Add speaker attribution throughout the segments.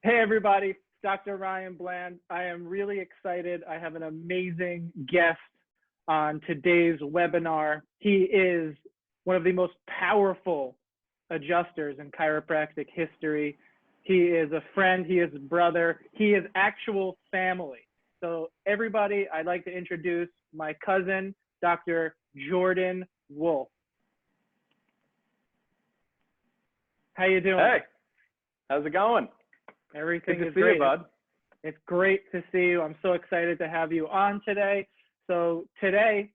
Speaker 1: Hey everybody, it's Dr. Ryan Bland. I am really excited. I have an amazing guest on today's webinar. He is one of the most powerful adjusters in chiropractic history. He is a friend, he is a brother, he is actual family. So everybody, I'd like to introduce my cousin, Dr. Jordan Wolff. How you doing?
Speaker 2: Hey, how's it going?
Speaker 1: Everything
Speaker 2: Good to
Speaker 1: is
Speaker 2: see
Speaker 1: great.
Speaker 2: you, bud.
Speaker 1: It's great to see you. I'm so excited to have you on today. So today,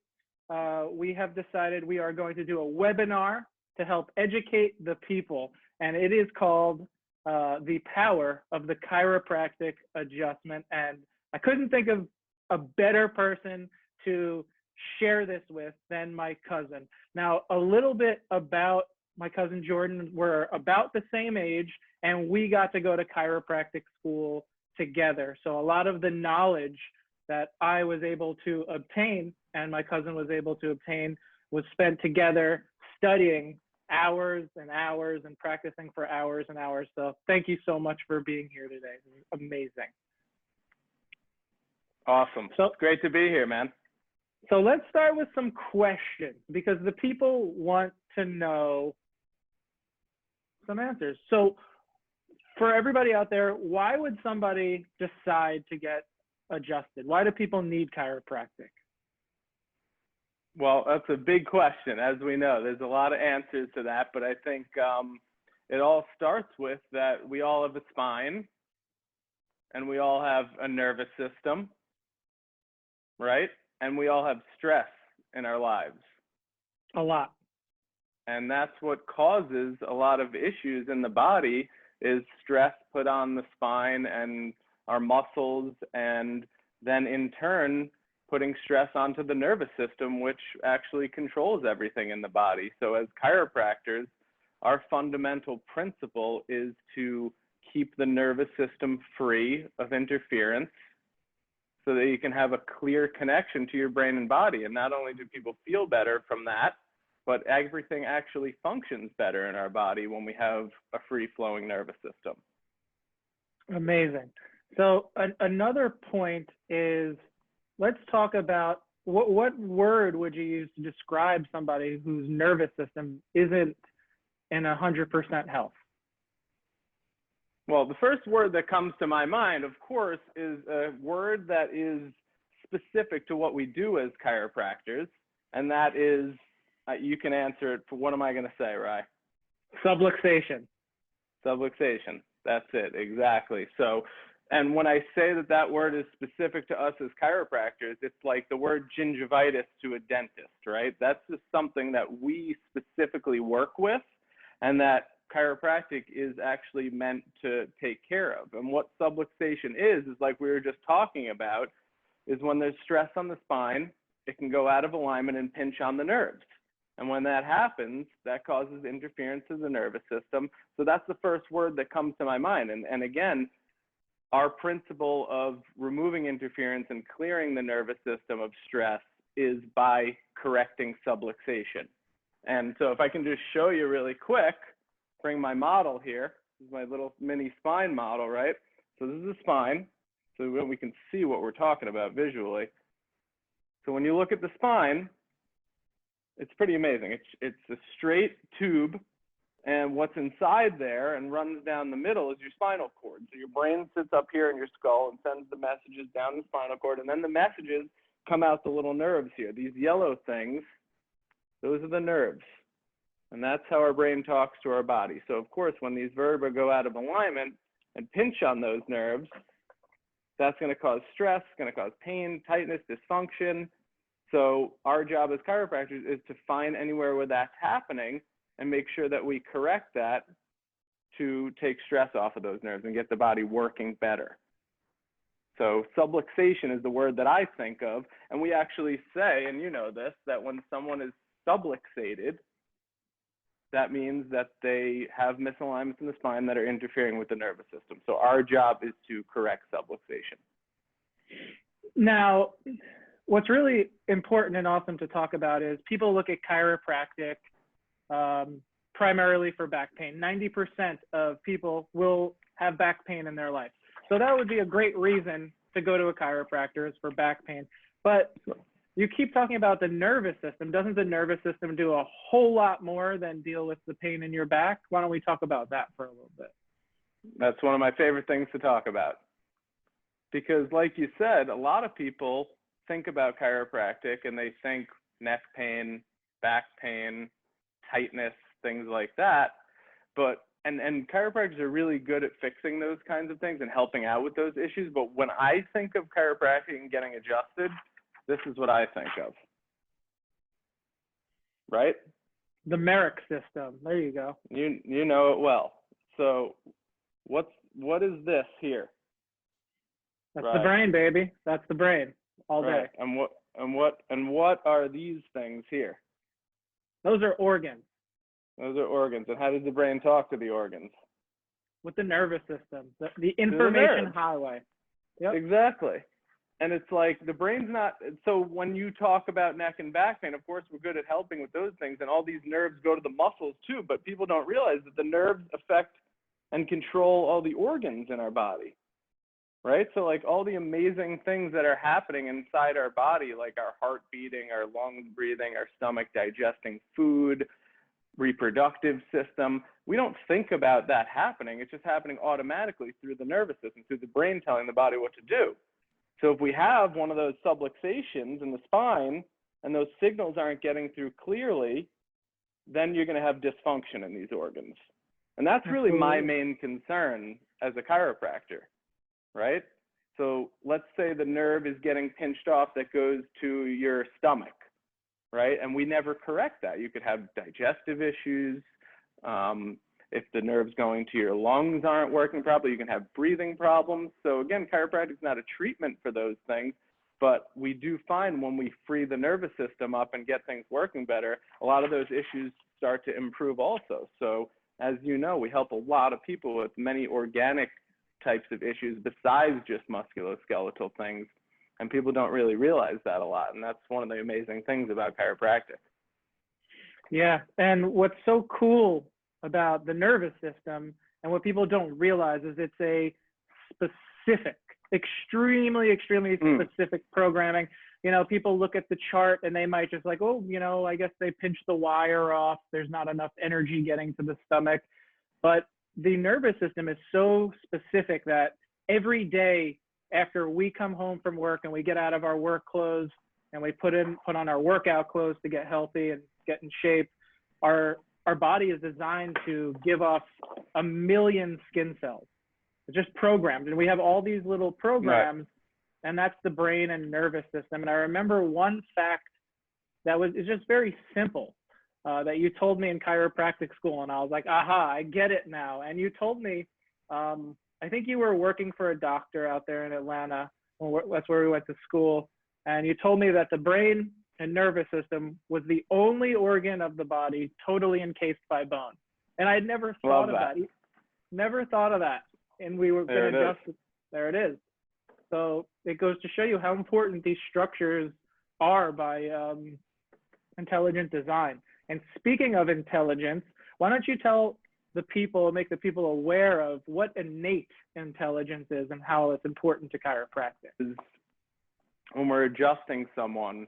Speaker 1: we have decided we are going to do a webinar to help educate the people, and it is called The Power of the Chiropractic Adjustment. And I couldn't think of a better person to share this with than my cousin. Now, a little bit about my cousin Jordan. We're about the same age, and we got to go to chiropractic school together. So a lot of the knowledge that I was able to obtain and my cousin was able to obtain was spent together studying hours and hours and practicing for hours and hours. So thank you so much for being here today. Amazing.
Speaker 2: Awesome. So it's great to be here, man.
Speaker 1: So let's start with some questions because the people want to know some answers. So for everybody out there, why would somebody decide to get adjusted? Why do people need chiropractic?
Speaker 2: Well, that's a big question. As we know, there's a lot of answers to that, but I think it all starts with that we all have a spine and we all have a nervous system, right? And we all have stress in our lives.
Speaker 1: A lot.
Speaker 2: And that's what causes a lot of issues in the body is stress put on the spine and our muscles, and then in turn putting stress onto the nervous system, which actually controls everything in the body. So as chiropractors, our fundamental principle is to keep the nervous system free of interference so that you can have a clear connection to your brain and body. And not only do people feel better from that, but everything actually functions better in our body when we have a free-flowing nervous system.
Speaker 1: Amazing. So another point is, let's talk about what word would you use to describe somebody whose nervous system isn't in 100% health?
Speaker 2: Well, the first word that comes to my mind, of course, is a word that is specific to what we do as chiropractors, and that is, you can answer it. What am I going to say, Rye?
Speaker 1: Subluxation.
Speaker 2: Subluxation. That's it. Exactly. So, and when I say that that word is specific to us as chiropractors, it's like the word gingivitis to a dentist, right? That's just something that we specifically work with and that chiropractic is actually meant to take care of. And what subluxation is like we were just talking about, is when there's stress on the spine, it can go out of alignment and pinch on the nerves. And when that happens, that causes interference to the nervous system. So that's the first word that comes to my mind. And again, our principle of removing interference and clearing the nervous system of stress is by correcting subluxation. And so if I can just show you really quick, bring my model here. This is my little mini spine model, right? So this is the spine. So we can see what we're talking about visually. So when you look at the spine, it's pretty amazing. It's a straight tube, and what's inside there and runs down the middle is your spinal cord. So your brain sits up here in your skull and sends the messages down the spinal cord, and then the messages come out the little nerves here. These yellow things, those are the nerves. And that's how our brain talks to our body. So of course, when these vertebrae go out of alignment and pinch on those nerves, that's going to cause stress, going to cause pain, tightness, dysfunction. So our job as chiropractors is to find anywhere where that's happening and make sure that we correct that to take stress off of those nerves and get the body working better. So subluxation is the word that I think of. And we actually say, and you know this, that when someone is subluxated, that means that they have misalignments in the spine that are interfering with the nervous system. So our job is to correct subluxation.
Speaker 1: Now, what's really important and awesome to talk about is people look at chiropractic primarily for back pain. 90% of people will have back pain in their life. So that would be a great reason to go to a chiropractor, is for back pain. But you keep talking about the nervous system. Doesn't the nervous system do a whole lot more than deal with the pain in your back? Why don't we talk about that for a little bit?
Speaker 2: That's one of my favorite things to talk about. Because like you said, a lot of people think about chiropractic and they think neck pain, back pain, tightness, things like that. But and chiropractors are really good at fixing those kinds of things and helping out with those issues. But when I think of chiropractic and getting adjusted, this is what I think of. Right?
Speaker 1: The Mercer System. There you go.
Speaker 2: You know it well. So what is this here?
Speaker 1: That's
Speaker 2: right.
Speaker 1: The brain, baby. That's the brain all day.
Speaker 2: Right. And what are these things here?
Speaker 1: Those are organs.
Speaker 2: Those are organs. And how does the brain talk to the organs?
Speaker 1: With the nervous system, the information highway. Yep.
Speaker 2: Exactly. And it's like the brain's not, so when you talk about neck and back pain, of course, we're good at helping with those things. And all these nerves go to the muscles too, but people don't realize that the nerves affect and control all the organs in our body, right? So like all the amazing things that are happening inside our body, like our heart beating, our lungs breathing, our stomach digesting food, reproductive system, we don't think about that happening. It's just happening automatically through the nervous system, through the brain telling the body what to do. So if we have one of those subluxations in the spine and those signals aren't getting through clearly, then you're going to have dysfunction in these organs. And that's really my main concern as a chiropractor, right? So let's say the nerve is getting pinched off that goes to your stomach, right? And we never correct that. You could have digestive issues. If the nerves going to your lungs aren't working properly, you can have breathing problems. So again, chiropractic is not a treatment for those things, but we do find when we free the nervous system up and get things working better, a lot of those issues start to improve also. So as you know, we help a lot of people with many organic types of issues besides just musculoskeletal things. And people don't really realize that a lot. And that's one of the amazing things about chiropractic.
Speaker 1: Yeah. And what's so cool about the nervous system and what people don't realize is it's a specific, extremely specific programming. You know, people look at the chart and they might just like, oh, you know, I guess they pinched the wire off. There's not enough energy getting to the stomach. But the nervous system is so specific that every day after we come home from work and we get out of our work clothes and we put on our workout clothes to get healthy and get in shape, our body is designed to give off 1 million skin cells. It's just programmed. And we have all these little programs, right. And that's the brain and nervous system. And I remember one fact it's just very simple that you told me in chiropractic school. And I was like, aha, I get it now. And you told me, I think you were working for a doctor out there in Atlanta. That's where we went to school. And you told me that the brain and nervous system was the only organ of the body totally encased by bone. And I'd never thought of that. Never thought of that. And we were going to adjust it. There it is. So it goes to show you how important these structures are by intelligent design. And speaking of intelligence, why don't you make the people aware of what innate intelligence is and how it's important to chiropractic?
Speaker 2: When we're adjusting someone,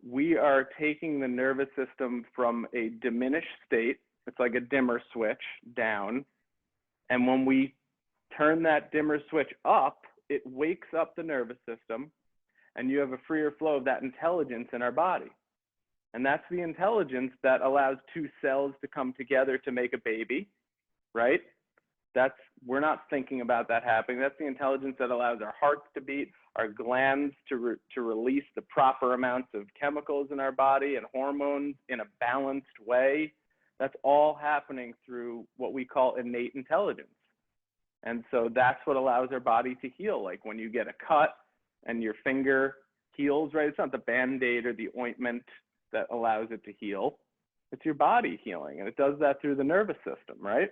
Speaker 2: we are taking the nervous system from a diminished state. It's like a dimmer switch down. And when we turn that dimmer switch up, it wakes up the nervous system and you have a freer flow of that intelligence in our body. And that's the intelligence that allows two cells to come together to make a baby, right? We're not thinking about that happening. That's the intelligence that allows our hearts to beat, our glands to release the proper amounts of chemicals in our body and hormones in a balanced way. That's all happening through what we call innate intelligence. And so that's what allows our body to heal. Like when you get a cut and your finger heals, right? It's not the Band-Aid or the ointment that allows it to heal. It's your body healing, and it does that through the nervous system, right?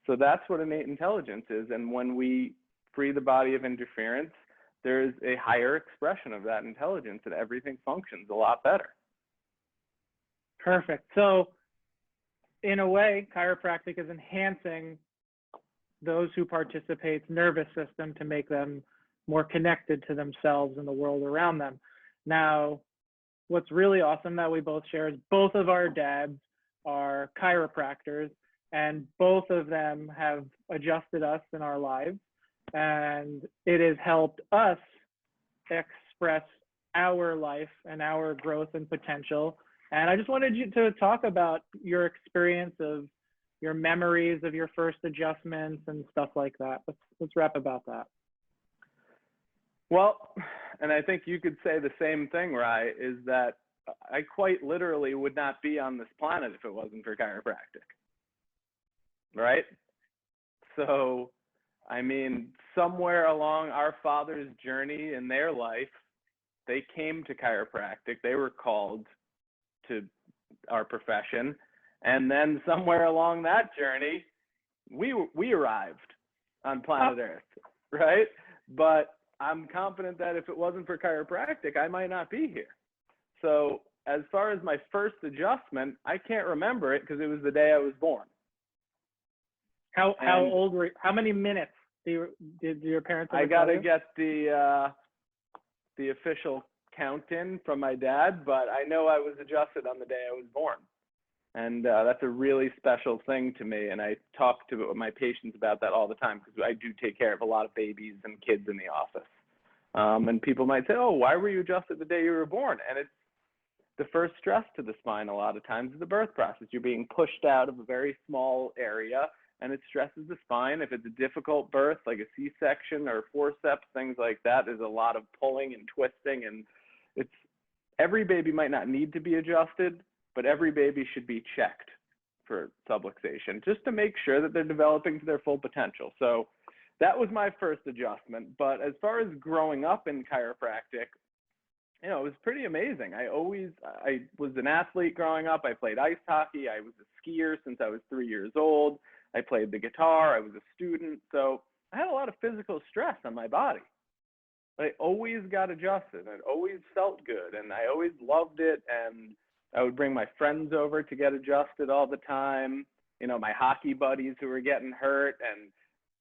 Speaker 2: So that's what innate intelligence is. And when we free the body of interference, there's a higher expression of that intelligence and everything functions a lot better.
Speaker 1: Perfect. So in a way, chiropractic is enhancing those who participate's nervous system to make them more connected to themselves and the world around them. Now, what's really awesome that we both share is both of our dads are chiropractors, and both of them have adjusted us in our lives, and it has helped us express our life and our growth and potential. And I just wanted you to talk about your experience of your memories of your first adjustments and stuff like that. Let's wrap about that.
Speaker 2: Well, and I think you could say the same thing, Rye, is that I quite literally would not be on this planet if it wasn't for chiropractic, right? So, I mean, somewhere along our father's journey in their life, they came to chiropractic. They were called to our profession. And then somewhere along that journey, we arrived on planet Earth, right? But I'm confident that if it wasn't for chiropractic, I might not be here. So as far as my first adjustment, I can't remember it because it was the day I was born.
Speaker 1: How old were you? How many minutes did your parents?
Speaker 2: I got to get the official count in from my dad, but I know I was adjusted on the day I was born. And that's a really special thing to me. And I talk to my patients about that all the time because I do take care of a lot of babies and kids in the office. And people might say, oh, why were you adjusted the day you were born? And it's the first stress to the spine a lot of times is the birth process. You're being pushed out of a very small area, and it stresses the spine. If it's a difficult birth, like a C-section or forceps, things like that, there's a lot of pulling and twisting. And every baby might not need to be adjusted, but every baby should be checked for subluxation just to make sure that they're developing to their full potential. So that was my first adjustment. But as far as growing up in chiropractic, it was pretty amazing. I was an athlete growing up. I played ice hockey. I was a skier since I was 3 years old. I played the guitar. I was a student. So I had a lot of physical stress on my body. But I always got adjusted. It always felt good, and I always loved it. And I would bring my friends over to get adjusted all the time. My hockey buddies who were getting hurt. And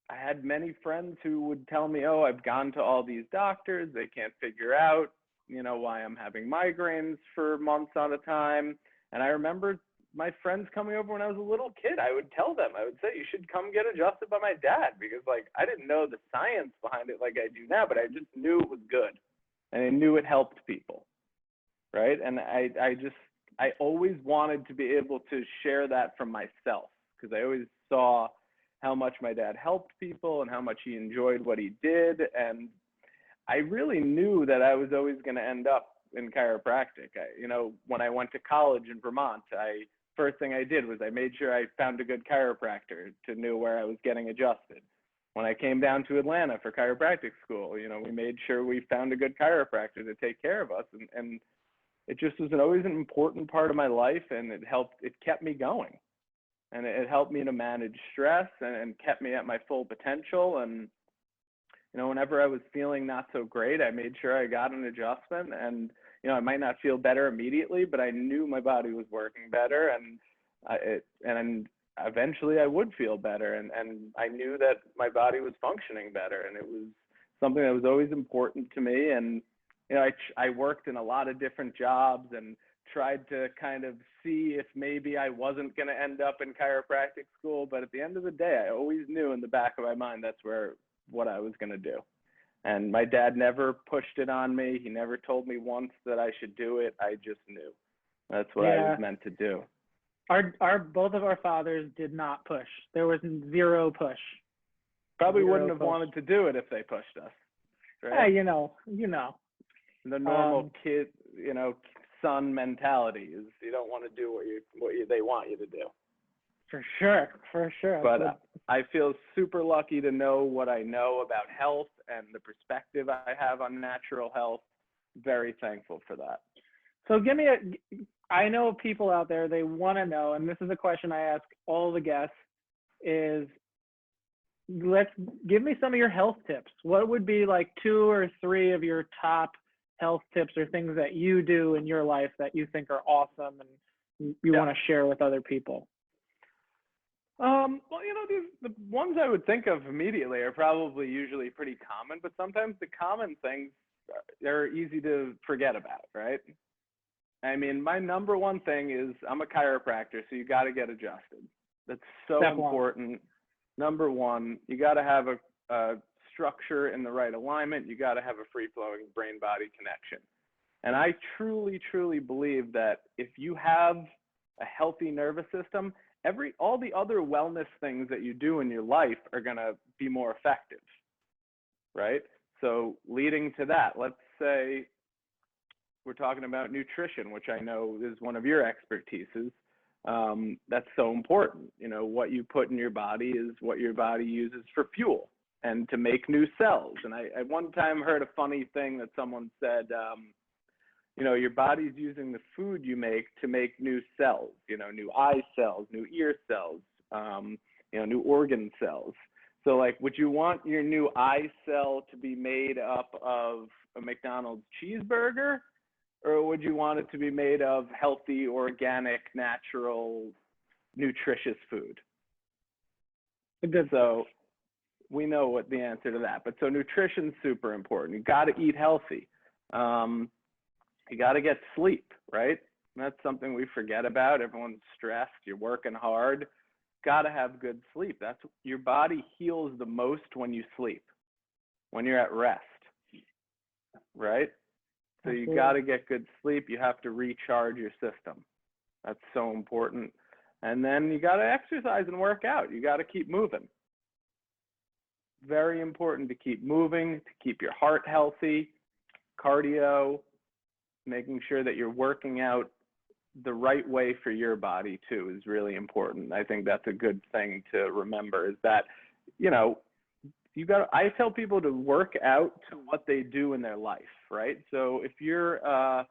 Speaker 2: I had many friends who would tell me, oh, I've gone to all these doctors. They can't figure out, why I'm having migraines for months at a time. And I remember my friends coming over when I was a little kid. I would tell them, I would say, you should come get adjusted by my dad, because I didn't know the science behind it like I do now, but I just knew it was good. And I knew it helped people, right? And I always wanted to be able to share that from myself, because I always saw how much my dad helped people and how much he enjoyed what he did. And I really knew that I was always going to end up in chiropractic. When I went to college in Vermont, first thing I did was I made sure I found a good chiropractor to know where I was getting adjusted. When I came down to Atlanta for chiropractic school, we made sure we found a good chiropractor to take care of us. And it just was always an important part of my life, and it kept me going. And it helped me to manage stress and kept me at my full potential. And, whenever I was feeling not so great, I made sure I got an adjustment. And, I might not feel better immediately, but I knew my body was working better, and eventually I would feel better. And I knew that my body was functioning better. And it was something that was always important to me. And, I worked in a lot of different jobs and tried to kind of see if maybe I wasn't going to end up in chiropractic school. But at the end of the day, I always knew in the back of my mind that's what I was going to do. And my dad never pushed it on me. He never told me once that I should do it. I just knew. That's what I was meant to do.
Speaker 1: Both of our fathers did not push. There was zero push.
Speaker 2: Probably wouldn't have wanted to do it if they pushed us. Right?
Speaker 1: Yeah,
Speaker 2: The normal kid, son mentality is you don't want to do what they want you to do.
Speaker 1: For sure.
Speaker 2: But I feel super lucky to know what I know about health and the perspective I have on natural health. Very thankful for that.
Speaker 1: So I know people out there, they want to know, and this is a question I ask all the guests, is give me some of your health tips. What would be like 2 or 3 of your top health tips or things that you do in your life that you think are awesome and you want to share with other people?
Speaker 2: Well, the ones I would think of immediately are probably usually pretty common, but sometimes the common things are easy to forget about, right? I mean, my number one thing is I'm a chiropractor, so you got to get adjusted. That's so
Speaker 1: Step one.
Speaker 2: important. Number one, you got to have a structure in the right alignment. You got to have a free-flowing brain-body connection. And I truly, truly believe that if you have a healthy nervous system, all the other wellness things that you do in your life are going to be more effective, right? So leading to that, let's say we're talking about nutrition, which I know is one of your expertises. That's so important. What you put in your body is what your body uses for fuel and to make new cells. And I one time heard a funny thing that someone said, your body's using the food you make to make new cells, new eye cells, new ear cells, new organ cells. So like, would you want your new eye cell to be made up of a McDonald's cheeseburger, or would you want it to be made of healthy, organic, natural, nutritious food? So we know what the answer to that. But so nutrition's super important. You got to eat healthy. You got to get sleep, right? And that's something we forget about. Everyone's stressed. You're working hard. Got to have good sleep. Your body heals the most when you sleep, when you're at rest, right? So you got to get good sleep. You have to recharge your system. That's so important. And then you got to exercise and work out. You got to keep moving. Very important to keep moving, to keep your heart healthy, cardio, making sure that you're working out the right way for your body too is really important. I think that's a good thing to remember, is that, I tell people to work out to what they do in their life, right? So if you're, a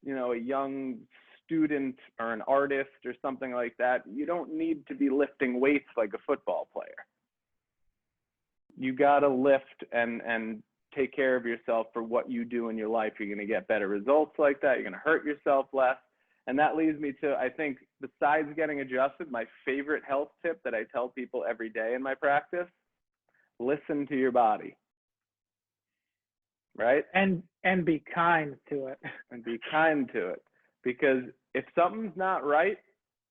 Speaker 2: young student or an artist or something like that, you don't need to be lifting weights like a football player. You got to lift and take care of yourself for what you do in your life. You're going to get better results like that. You're going to hurt yourself less. And that leads me to, I think, besides getting adjusted, my favorite health tip that I tell people every day in my practice: listen to your body, right?
Speaker 1: And be kind to it.
Speaker 2: And be kind to it. Because if something's not right,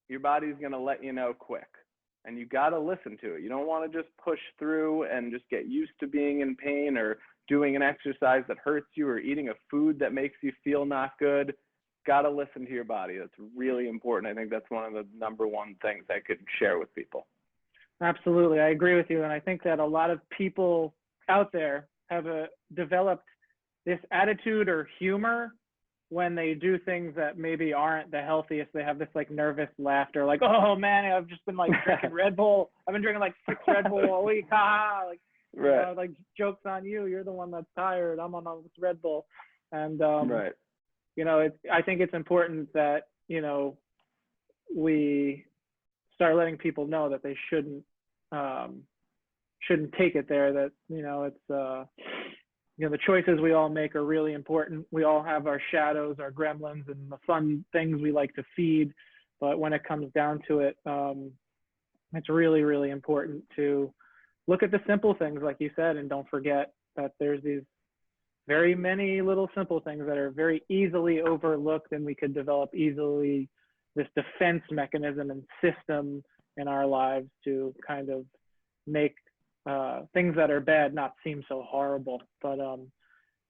Speaker 2: your body's going to let you know quick. And you got to listen to it. You don't want to just push through and just get used to being in pain, or doing an exercise that hurts you, or eating a food that makes you feel not good. Got to listen to your body. That's really important. I think that's one of the number one things I could share with people.
Speaker 1: Absolutely. I agree with you. And I think that a lot of people out there have developed this attitude or humor when they do things that maybe aren't the healthiest. They have this like nervous laughter, like, oh man, I've just been like drinking Red Bull. I've been drinking like 6 Red Bull a week. Like,
Speaker 2: right.
Speaker 1: Like, joke's on you. You're the one that's tired. I'm on this Red Bull. And,
Speaker 2: right.
Speaker 1: I think it's important that, we start letting people know that they shouldn't take it there, that, it's, the choices we all make are really important. We all have our shadows, our gremlins, and the fun things we like to feed. But when it comes down to it, it's really, really important to look at the simple things, like you said, and don't forget that there's these very many little simple things that are very easily overlooked, and we could develop easily this defense mechanism and system in our lives to kind of make things that are bad not seem so horrible. But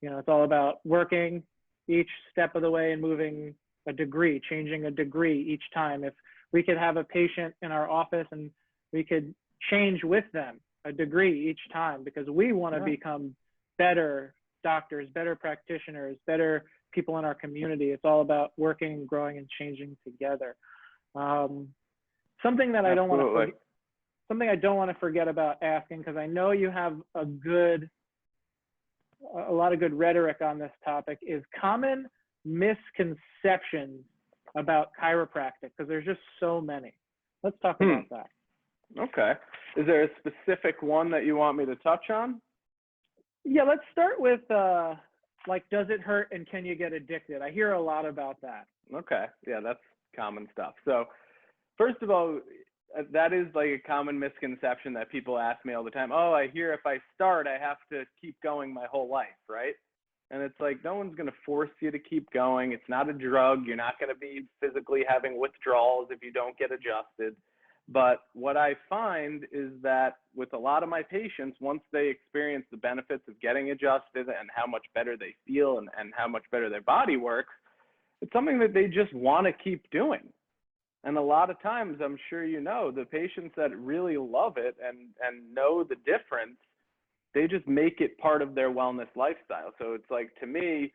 Speaker 1: it's all about working each step of the way and moving a degree, changing a degree each time. If we could have a patient in our office and we could change with them a degree each time, because we want to become better doctors, better practitioners, better people in our community. It's all about working, growing, and changing together. Something that I don't want to something I don't want to forget about asking, because I know you have a lot of good rhetoric on this topic, is common misconceptions about chiropractic, because there's just so many. Let's talk about that.
Speaker 2: Okay. Is there a specific one that you want me to touch on?
Speaker 1: Yeah, let's start with does it hurt and can you get addicted? I hear a lot about that.
Speaker 2: Okay. Yeah, that's common stuff. So first of all, that is like a common misconception that people ask me all the time. Oh, I hear if I start, I have to keep going my whole life, right? And it's like, no one's going to force you to keep going. It's not a drug. You're not going to be physically having withdrawals if you don't get adjusted. But what I find is that with a lot of my patients, once they experience the benefits of getting adjusted and how much better they feel and how much better their body works, it's something that they just want to keep doing. And a lot of times, I'm sure you know, the patients that really love it and know the difference, they just make it part of their wellness lifestyle. So it's like, to me,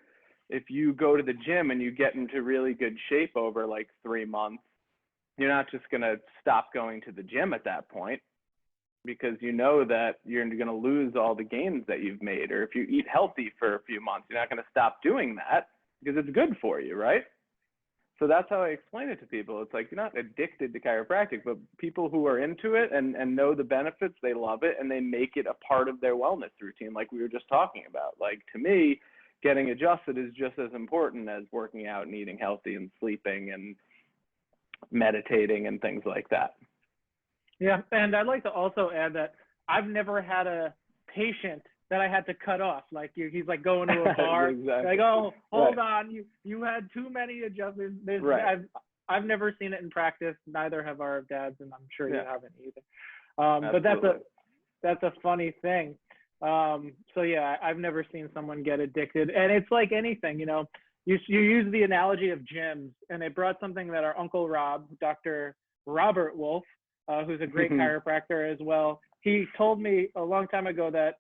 Speaker 2: if you go to the gym and you get into really good shape over like 3 months, you're not just going to stop going to the gym at that point, because you know that you're going to lose all the gains that you've made. Or if you eat healthy for a few months, you're not going to stop doing that because it's good for you, right? So that's how I explain it to people. It's like, you're not addicted to chiropractic, but people who are into it and know the benefits, they love it, and they make it a part of their wellness routine, like we were just talking about. Like, to me, getting adjusted is just as important as working out and eating healthy and sleeping and meditating and things like that.
Speaker 1: Yeah, and I'd like to also add that I've never had a patient that I had to cut off. Like, he's like going to a bar,
Speaker 2: exactly.
Speaker 1: like, oh, hold on, you had too many adjustments.
Speaker 2: Right.
Speaker 1: I've never seen it in practice. Neither have our dads, and I'm sure you haven't either. But that's a funny thing. So yeah, I've never seen someone get addicted, and it's like anything, you know. You use the analogy of gyms, and they brought something that our Uncle Rob, Dr. Robert Wolff, who's a great chiropractor as well, he told me a long time ago that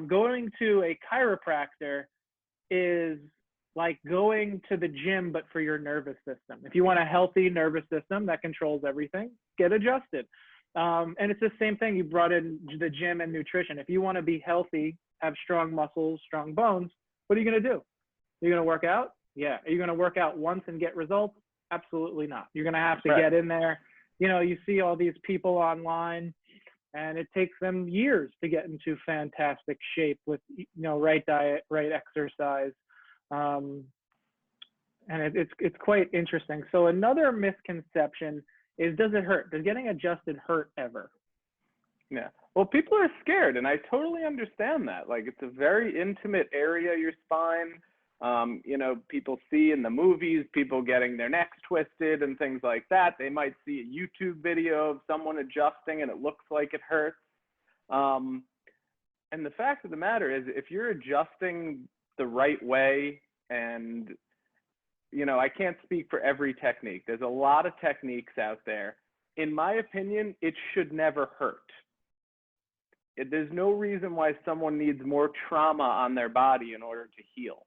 Speaker 1: going to a chiropractor is like going to the gym, but for your nervous system. If you want a healthy nervous system that controls everything, get adjusted. And it's the same thing. You brought in the gym and nutrition. If you want to be healthy, have strong muscles, strong bones, what are you going to do? You're going to work out? Yeah. Are you going to work out once and get results? Absolutely not. You're going to have to get in there. You know, you see all these people online, and it takes them years to get into fantastic shape with, you know, right diet, right exercise. And it's quite interesting. So another misconception is, does it hurt? Does getting adjusted hurt ever?
Speaker 2: Yeah. Well, people are scared, and I totally understand that. Like, it's a very intimate area, your spine. You know, people see in the movies people getting their necks twisted and things like that. They might see a YouTube video of someone adjusting and it looks like it hurts. And the fact of the matter is, if you're adjusting the right way, and, you know, I can't speak for every technique. There's a lot of techniques out there. In my opinion, it should never hurt. There's no reason why someone needs more trauma on their body in order to heal.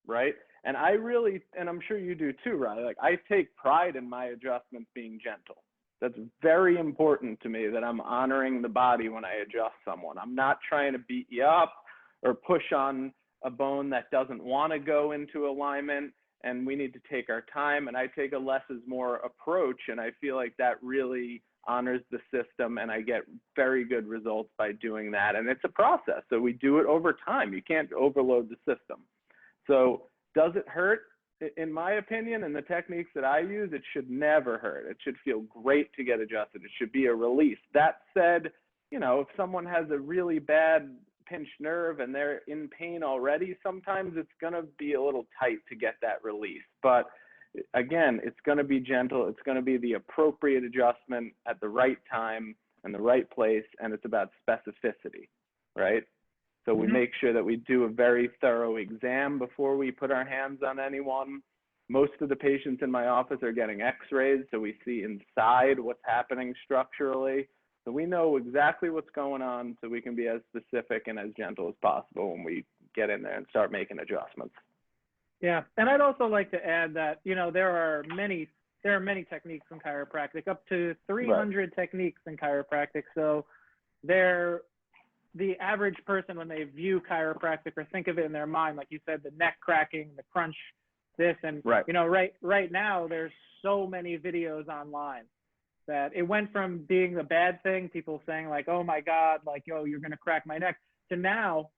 Speaker 2: Right? And I really, and I'm sure you do too, Riley, like, I take pride in my adjustments being gentle. That's very important to me, that I'm honoring the body when I adjust someone. I'm not trying to beat you up or push on a bone that doesn't want to go into alignment, and we need to take our time. And I take a less is more approach, and I feel like that really honors the system, and I get very good results by doing that. And it's a process, so we do it over time. You can't overload the system. So does it hurt? In my opinion, and the techniques that I use, it should never hurt. It should feel great to get adjusted. It should be a release. That said, you know, if someone has a really bad pinched nerve and they're in pain already, sometimes it's going to be a little tight to get that release. But again, it's going to be gentle. It's going to be the appropriate adjustment at the right time and the right place, and it's about specificity, right? So we make sure that we do a very thorough exam before we put our hands on anyone. Most of the patients in my office are getting x-rays, so we see inside what's happening structurally. So we know exactly what's going on, so we can be as specific and as gentle as possible when we get in there and start making adjustments.
Speaker 1: Yeah, and I'd also like to add that, you know, there are many techniques in chiropractic, up to 300 techniques in chiropractic. So the average person, when they view chiropractic or think of it in their mind, like you said, the neck cracking, the crunch, this, and you know, right now there's so many videos online that it went from being the bad thing, people saying like, oh my God, like, yo, you're gonna crack my neck, to now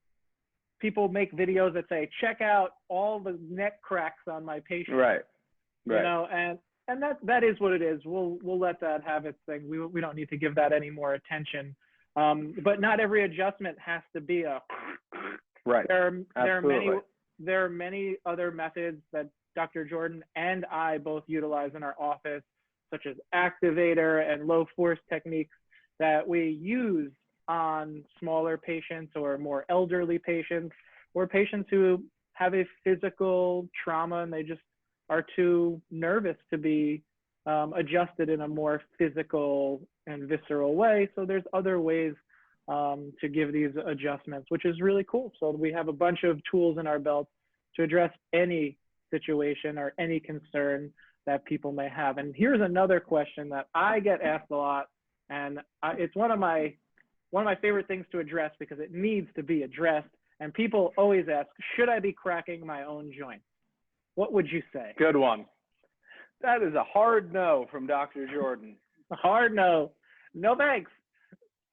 Speaker 1: people make videos that say, check out all the neck cracks on my patient.
Speaker 2: Right.
Speaker 1: You know, and that is what it is. We'll let that have its thing. We don't need to give that any more attention. But not every adjustment has to be a
Speaker 2: right.
Speaker 1: There are many other methods that Dr. Jordan and I both utilize in our office, such as activator and low force techniques that we use on smaller patients or more elderly patients, or patients who have a physical trauma and they just are too nervous to be adjusted in a more physical and visceral way. So there's other ways to give these adjustments, which is really cool. So we have a bunch of tools in our belt to address any situation or any concern that people may have. And here's another question that I get asked a lot, and it's one of my favorite things to address because it needs to be addressed. And people always ask, should I be cracking my own joint? What would you say?
Speaker 2: Good one. That is a hard no from Dr. Jordan.
Speaker 1: A hard no. No thanks.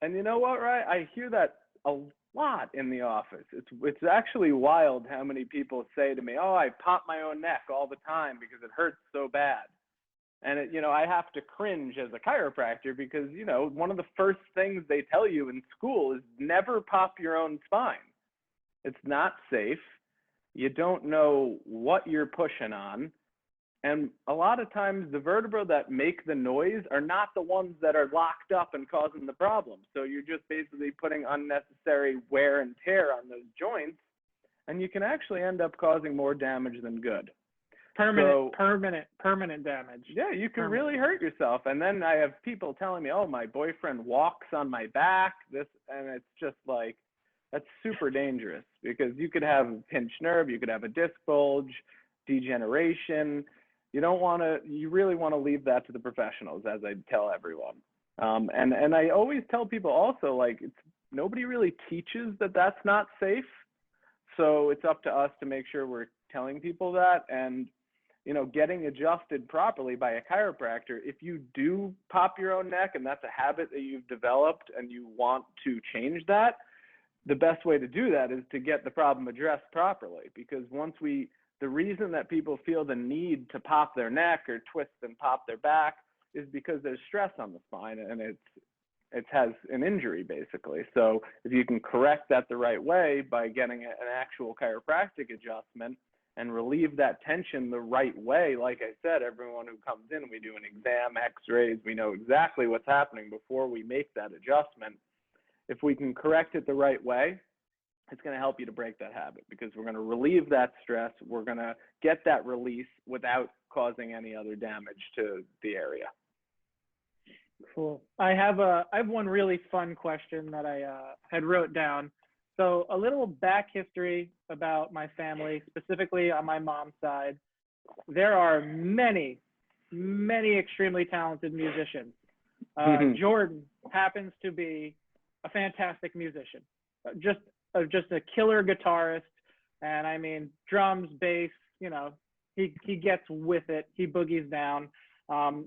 Speaker 2: And you know what, right? I hear that a lot in the office. It's actually wild how many people say to me, oh, I pop my own neck all the time because it hurts so bad. And, I have to cringe as a chiropractor because, one of the first things they tell you in school is never pop your own spine. It's not safe. You don't know what you're pushing on. And a lot of times the vertebrae that make the noise are not the ones that are locked up and causing the problem. So you're just basically putting unnecessary wear and tear on those joints, and you can actually end up causing more damage than good.
Speaker 1: Permanent damage.
Speaker 2: Yeah, you can really hurt yourself. And then I have people telling me, oh, my boyfriend walks on my back, and it's just like, that's super dangerous because you could have a pinched nerve, you could have a disc bulge, degeneration. You really want to leave that to the professionals, as I tell everyone. And I always tell people also, like, nobody really teaches that that's not safe. So it's up to us to make sure we're telling people that. And, getting adjusted properly by a chiropractor, if you do pop your own neck and that's a habit that you've developed and you want to change that, the best way to do that is to get the problem addressed properly. Because the reason that people feel the need to pop their neck or twist and pop their back is because there's stress on the spine and it has an injury basically. So if you can correct that the right way by getting an actual chiropractic adjustment and relieve that tension the right way, like I said, everyone who comes in, we do an exam, x-rays, we know exactly what's happening before we make that adjustment. If we can correct it the right way, it's going to help you to break that habit because we're going to relieve that stress. We're going to get that release without causing any other damage to the area.
Speaker 1: Cool. I have one really fun question that I had wrote down. So a little back history about my family, specifically on my mom's side. There are many, many extremely talented musicians. Jordan happens to be a fantastic musician, just a killer guitarist. And I mean, drums, bass, he gets with it. He boogies down.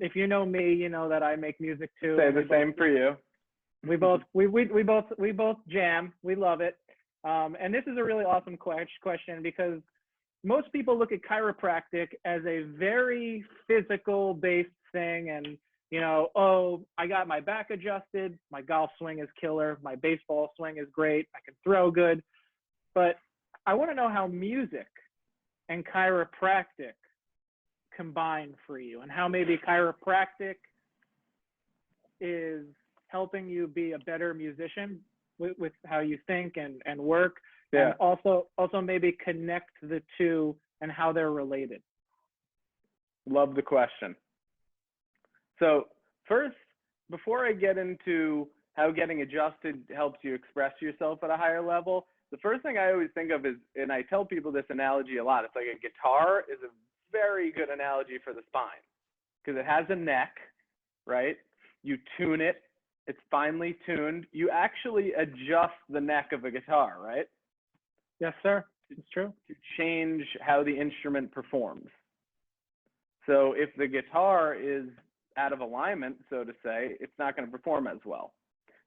Speaker 1: If you know me, you know that I make music too.
Speaker 2: Say the same for you.
Speaker 1: We both jam. We love it. And this is a really awesome question because most people look at chiropractic as a very physical based thing. And, oh, I got my back adjusted. My golf swing is killer. My baseball swing is great. I can throw good. But I want to know how music and chiropractic combine for you and how maybe chiropractic is helping you be a better musician with how you think and work.
Speaker 2: Yeah.
Speaker 1: And also maybe connect the two and how they're related.
Speaker 2: Love the question. So first, before I get into how getting adjusted helps you express yourself at a higher level, the first thing I always think of is, and I tell people this analogy a lot, it's like a guitar is a very good analogy for the spine because it has a neck, right? You tune it. It's finely tuned. You actually adjust the neck of a guitar, right?
Speaker 1: Yes, sir. It's true.
Speaker 2: To change how the instrument performs. So if the guitar is out of alignment, so to say, it's not going to perform as well.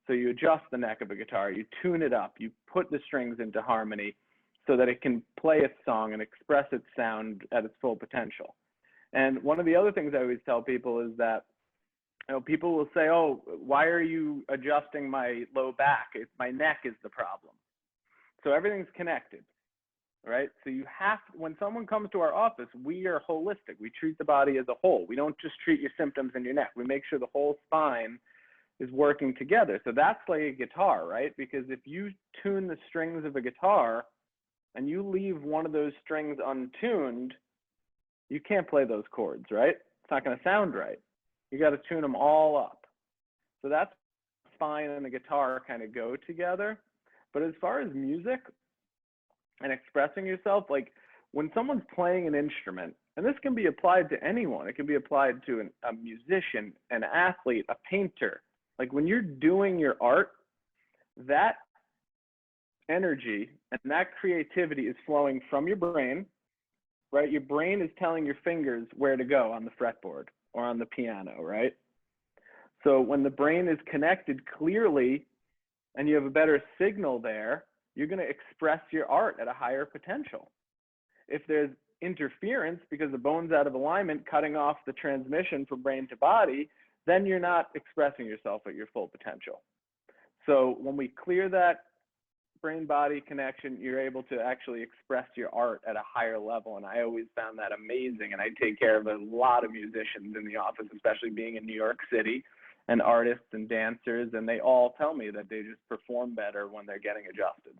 Speaker 2: So you adjust the neck of a guitar, you tune it up, you put the strings into harmony so that it can play its song and express its sound at its full potential. And one of the other things I always tell people is that, you know, people will say, oh, why are you adjusting my low back? It's my neck is the problem. So everything's connected, right? So you have to, when someone comes to our office, we are holistic. We treat the body as a whole. We don't just treat your symptoms in your neck. We make sure the whole spine is working together. So that's like a guitar, right? Because if you tune the strings of a guitar and you leave one of those strings untuned, you can't play those chords, right? It's not going to sound right. You got to tune them all up. So that's spine and the guitar kind of go together. But as far as music and expressing yourself, like when someone's playing an instrument, and this can be applied to anyone, it can be applied to a musician, an athlete, a painter. Like when you're doing your art, that energy and that creativity is flowing from your brain, right? Your brain is telling your fingers where to go on the fretboard or on the piano, right? So when the brain is connected clearly and you have a better signal there, you're going to express your art at a higher potential. If there's interference because the bone's out of alignment, cutting off the transmission from brain to body, then you're not expressing yourself at your full potential. So when we clear that brain-body connection, you're able to actually express your art at a higher level. And I always found that amazing. And I take care of a lot of musicians in the office, especially being in New York City, and artists and dancers. And they all tell me that they just perform better when they're getting adjusted.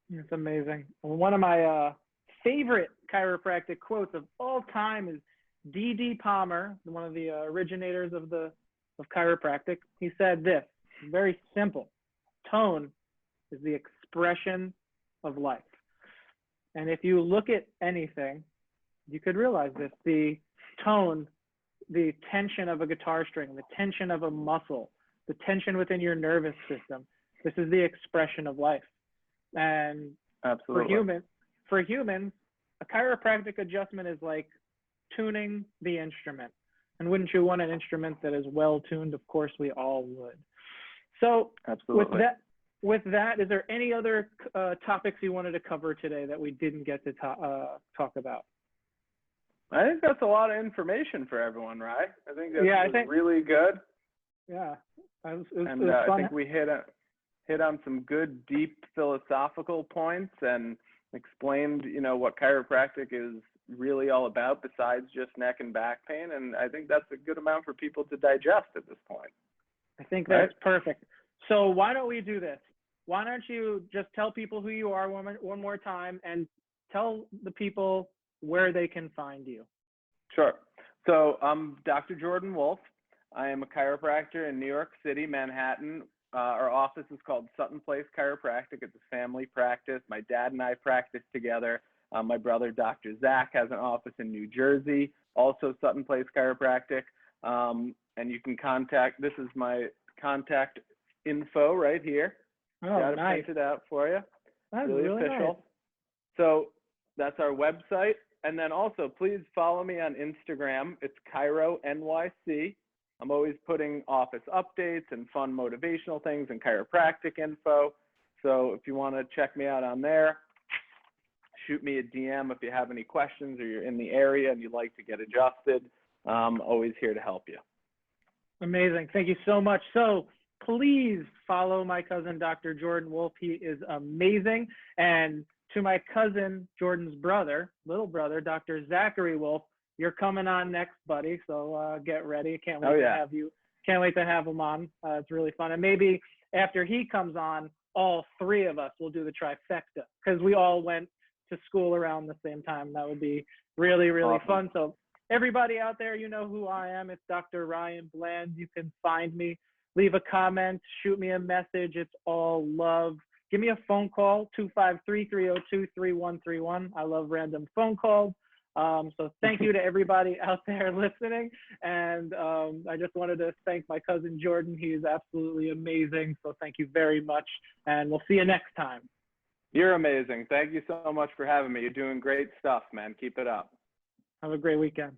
Speaker 1: It's amazing. One of my favorite chiropractic quotes of all time is D.D. Palmer, one of the originators of chiropractic. He said this, very simple: tone is the expression of life. And if you look at anything, you could realize this: the tone, the tension of a guitar string, the tension of a muscle, the tension within your nervous system. This is the expression of life. And
Speaker 2: absolutely,
Speaker 1: for humans, a chiropractic adjustment is like tuning the instrument. And wouldn't you want an instrument that is well tuned? Of course, we all would. So
Speaker 2: absolutely.
Speaker 1: With that, is there any other topics you wanted to cover today that we didn't get to talk about?
Speaker 2: I think that's a lot of information for everyone, right? I think that's really good.
Speaker 1: Yeah.
Speaker 2: I think we hit on some good, deep philosophical points and explained, you know, what chiropractic is really all about besides just neck and back pain. And I think that's a good amount for people to digest at this point.
Speaker 1: I think that's perfect. So why don't we do this? Why don't you just tell people who you are one more time and tell the people where they can find you? Sure.
Speaker 2: So I'm Dr. Jordan Wolff. I am a chiropractor in New York City, Manhattan. Our office is called Sutton Place Chiropractic. It's a family practice. My dad and I practice together. My brother, Dr. Zach, has an office in New Jersey, also Sutton Place Chiropractic. And you can contact, this is my contact info right here.
Speaker 1: Oh,
Speaker 2: got it
Speaker 1: nice.
Speaker 2: printed out for you.
Speaker 1: That's really
Speaker 2: official.
Speaker 1: Nice.
Speaker 2: So that's our website. And then also, please follow me on Instagram. It's Chiro NYC. I'm always putting office updates and fun motivational things and chiropractic info. So if you want to check me out on there, shoot me a DM if you have any questions or you're in the area and you'd like to get adjusted. I'm always here to help you.
Speaker 1: Amazing. Thank you so much. So please follow my cousin, Dr. Jordan Wolff. He is amazing. And to my cousin, Jordan's brother, little brother, Dr. Zachary Wolff, you're coming on next, buddy. So get ready. Can't wait to have you. Can't wait to have him on. It's really fun. And maybe after he comes on, all three of us will do the trifecta because we all went to school around the same time. That would be really, really awesome. Fun. So everybody out there, you know who I am. It's Dr. Ryan Bland. You can find me. Leave a comment. Shoot me a message. It's all love. Give me a phone call, 253-302-3131. I love random phone calls. So thank you to everybody out there listening. And I just wanted to thank my cousin Jordan. He's absolutely amazing. So thank you very much. And we'll see you next time.
Speaker 2: You're amazing. Thank you so much for having me. You're doing great stuff, man. Keep it up.
Speaker 1: Have a great weekend.